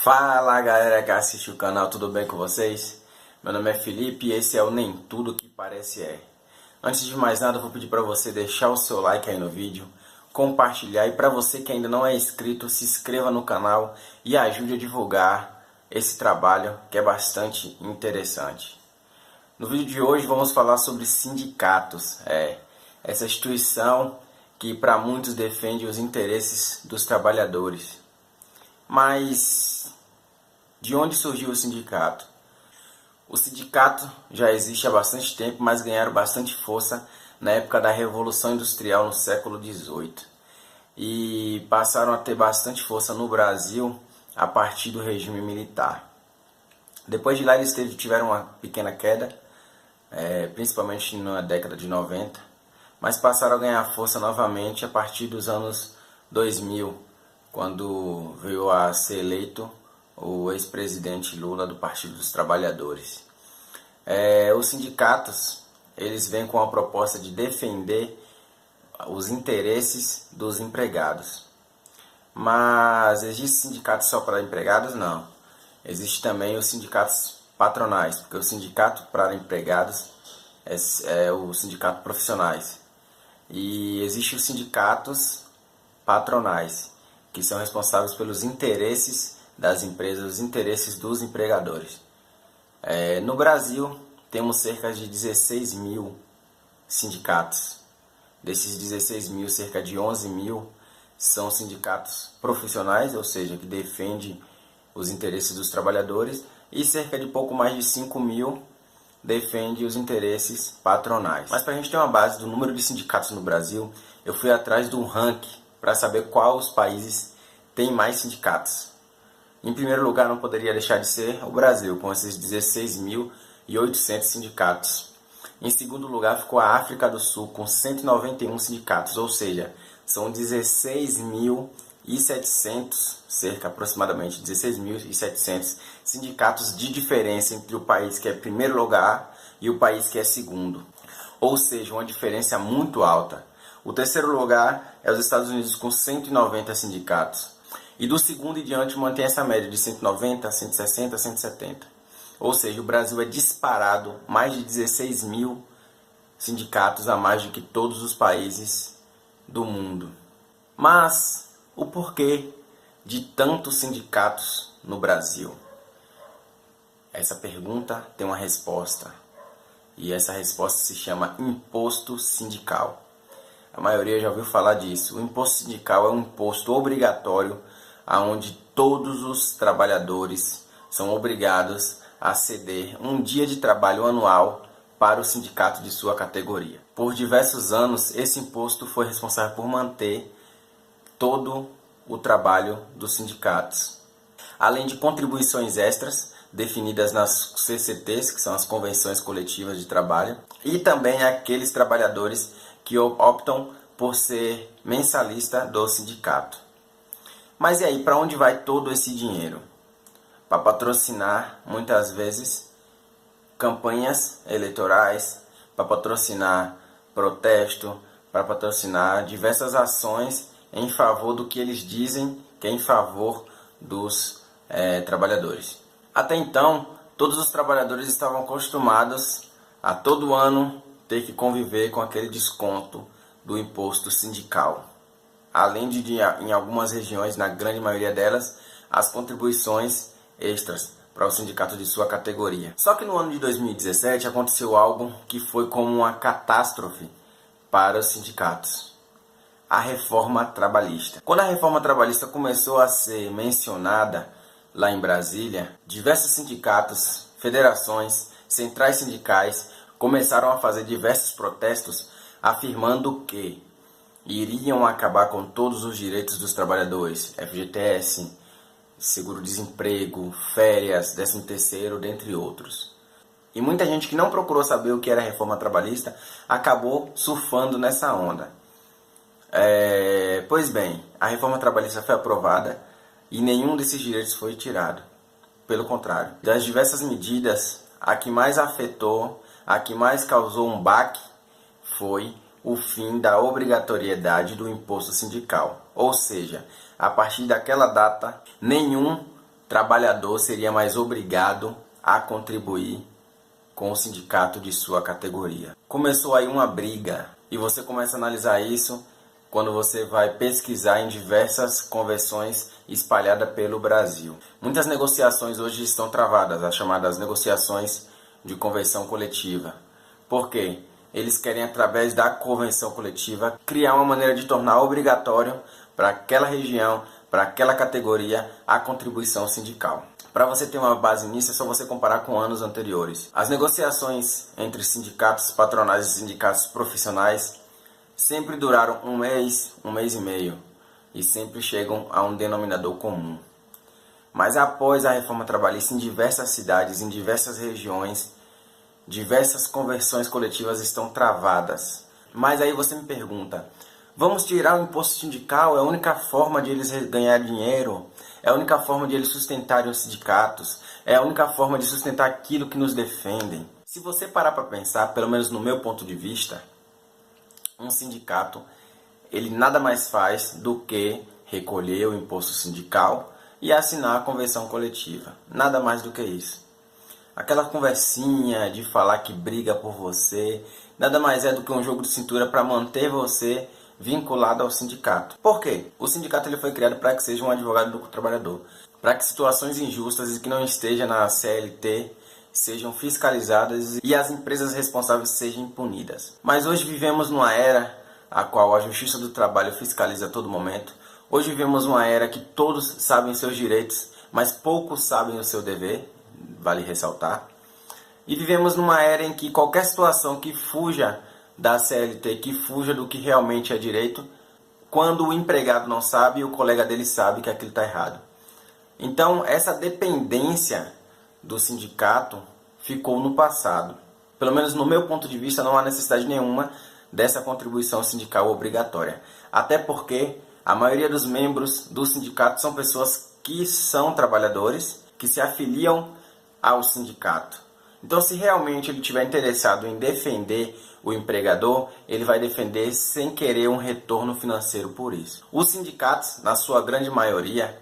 Fala galera que assiste o canal, tudo bem com vocês? Meu nome é Felipe e esse é o Nem Tudo Que Parece É. Antes de mais nada, eu vou pedir para você deixar o seu like aí no vídeo, compartilhar e para você que ainda não é inscrito, se inscreva no canal e ajude a divulgar esse trabalho que é bastante interessante. No vídeo de hoje vamos falar sobre sindicatos, essa instituição que para muitos defende os interesses dos trabalhadores. Mas de onde surgiu o sindicato? O sindicato já existe há bastante tempo, mas ganharam bastante força na época da Revolução Industrial no século XVIII. E passaram a ter bastante força no Brasil a partir do regime militar. Depois de lá eles tiveram uma pequena queda, principalmente na década de 90, mas passaram a ganhar força novamente a partir dos anos 2000, quando veio a ser eleito o ex-presidente Lula do Partido dos Trabalhadores. Os sindicatos, eles vêm com a proposta de defender os interesses dos empregados. Mas existe sindicato só para empregados? Não. Existe também os sindicatos patronais, porque o sindicato para empregados é o sindicato profissionais. E existem os sindicatos patronais, que são responsáveis pelos interesses das empresas, os interesses dos empregadores. No Brasil, temos cerca de 16 mil sindicatos. Desses 16 mil, cerca de 11 mil são sindicatos profissionais, ou seja, que defendem os interesses dos trabalhadores, e cerca de pouco mais de 5 mil defendem os interesses patronais. Mas para a gente ter uma base do número de sindicatos no Brasil, eu fui atrás do ranking para saber quais os países têm mais sindicatos. Em primeiro lugar, não poderia deixar de ser o Brasil, com esses 16.800 sindicatos. Em segundo lugar, ficou a África do Sul, com 191 sindicatos, ou seja, são 16.700, cerca aproximadamente 16.700 sindicatos de diferença entre o país que é primeiro lugar e o país que é segundo. Ou seja, uma diferença muito alta. O terceiro lugar é os Estados Unidos, com 190 sindicatos. E do segundo em diante mantém essa média de 190, 160, 170. Ou seja, o Brasil é disparado mais de 16 mil sindicatos a mais do que todos os países do mundo. Mas o porquê de tantos sindicatos no Brasil? Essa pergunta tem uma resposta. E essa resposta se chama imposto sindical. A maioria já ouviu falar disso. O imposto sindical é um imposto obrigatório onde todos os trabalhadores são obrigados a ceder um dia de trabalho anual para o sindicato de sua categoria. Por diversos anos, esse imposto foi responsável por manter todo o trabalho dos sindicatos. Além de contribuições extras definidas nas CCTs, que são as Convenções Coletivas de Trabalho, e também aqueles trabalhadores que optam por ser mensalista do sindicato. Mas e aí, para onde vai todo esse dinheiro? Para patrocinar, muitas vezes, campanhas eleitorais, para patrocinar protesto, para patrocinar diversas ações em favor do que eles dizem que é em favor dos trabalhadores. Até então, todos os trabalhadores estavam acostumados a todo ano ter que conviver com aquele desconto do imposto sindical. Além de, em algumas regiões, na grande maioria delas, as contribuições extras para o sindicato de sua categoria. Só que no ano de 2017 aconteceu algo que foi como uma catástrofe para os sindicatos. A reforma trabalhista. Quando a reforma trabalhista começou a ser mencionada lá em Brasília, diversos sindicatos, federações, centrais sindicais começaram a fazer diversos protestos afirmando que iriam acabar com todos os direitos dos trabalhadores, FGTS, seguro-desemprego, férias, 13º, dentre outros. E muita gente que não procurou saber o que era a reforma trabalhista acabou surfando nessa onda. Pois bem, a reforma trabalhista foi aprovada e nenhum desses direitos foi tirado. Pelo contrário, das diversas medidas, a que mais afetou, a que mais causou um baque foi o fim da obrigatoriedade do imposto sindical. Ou seja, a partir daquela data, nenhum trabalhador seria mais obrigado a contribuir com o sindicato de sua categoria. Começou aí uma briga e você começa a analisar isso quando você vai pesquisar em diversas convenções espalhadas pelo Brasil. Muitas negociações hoje estão travadas, as chamadas negociações de convenção coletiva. Por quê? Eles querem, através da convenção coletiva, criar uma maneira de tornar obrigatório para aquela região, para aquela categoria, a contribuição sindical. Para você ter uma base nisso, é só você comparar com anos anteriores. As negociações entre sindicatos patronais e sindicatos profissionais sempre duraram um mês e meio, e sempre chegam a um denominador comum. Mas após a reforma trabalhista, em diversas cidades, em diversas regiões, diversas convenções coletivas estão travadas. Mas aí você me pergunta, vamos tirar o imposto sindical? É a única forma de eles ganhar dinheiro? É a única forma de eles sustentarem os sindicatos? É a única forma de sustentar aquilo que nos defendem? Se você parar para pensar, pelo menos no meu ponto de vista, um sindicato, ele nada mais faz do que recolher o imposto sindical e assinar a convenção coletiva. Nada mais do que isso. Aquela conversinha de falar que briga por você, nada mais é do que um jogo de cintura para manter você vinculado ao sindicato. Por quê? O sindicato ele foi criado para que seja um advogado do trabalhador, para que situações injustas e que não esteja na CLT sejam fiscalizadas e as empresas responsáveis sejam punidas. Mas hoje vivemos numa era a qual a Justiça do Trabalho fiscaliza a todo momento. Hoje vivemos uma era que todos sabem seus direitos, mas poucos sabem o seu dever, vale ressaltar. E vivemos numa era em que qualquer situação que fuja da CLT, que fuja do que realmente é direito, quando o empregado não sabe, o colega dele sabe que aquilo está errado. Então, essa dependência do sindicato ficou no passado. Pelo menos no meu ponto de vista, não há necessidade nenhuma dessa contribuição sindical obrigatória. Até porque a maioria dos membros do sindicato são pessoas que são trabalhadores, que se afiliam ao sindicato. Então, se realmente ele estiver interessado em defender o empregador, ele vai defender sem querer um retorno financeiro por isso. Os sindicatos, na sua grande maioria,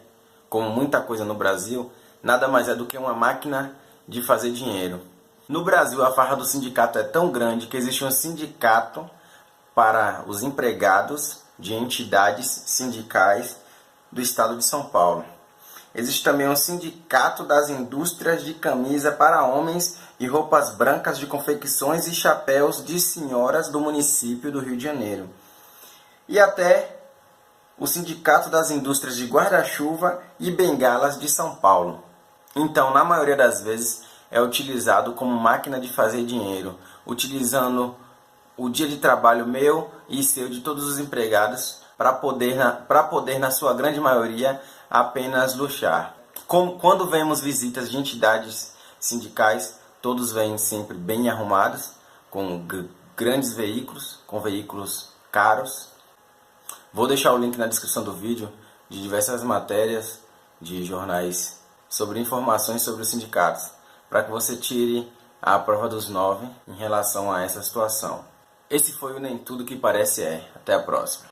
como muita coisa no Brasil, nada mais é do que uma máquina de fazer dinheiro. No Brasil, a farra do sindicato é tão grande que existe um sindicato para os empregados de entidades sindicais do estado de São Paulo. Existe também um sindicato das indústrias de camisa para homens e roupas brancas de confecções e chapéus de senhoras do município do Rio de Janeiro. E até o sindicato das indústrias de guarda-chuva e bengalas de São Paulo. Então, na maioria das vezes, é utilizado como máquina de fazer dinheiro, utilizando o dia de trabalho meu e seu de todos os empregados para poder, na sua grande maioria, apenas luxar. Quando vemos visitas de entidades sindicais, todos vêm sempre bem arrumados, com grandes veículos, com veículos caros. Vou deixar o link na descrição do vídeo de diversas matérias de jornais sobre informações sobre os sindicatos, para que você tire a prova dos 9 em relação a essa situação. Esse foi o Nem Tudo Que Parece É. Até a próxima.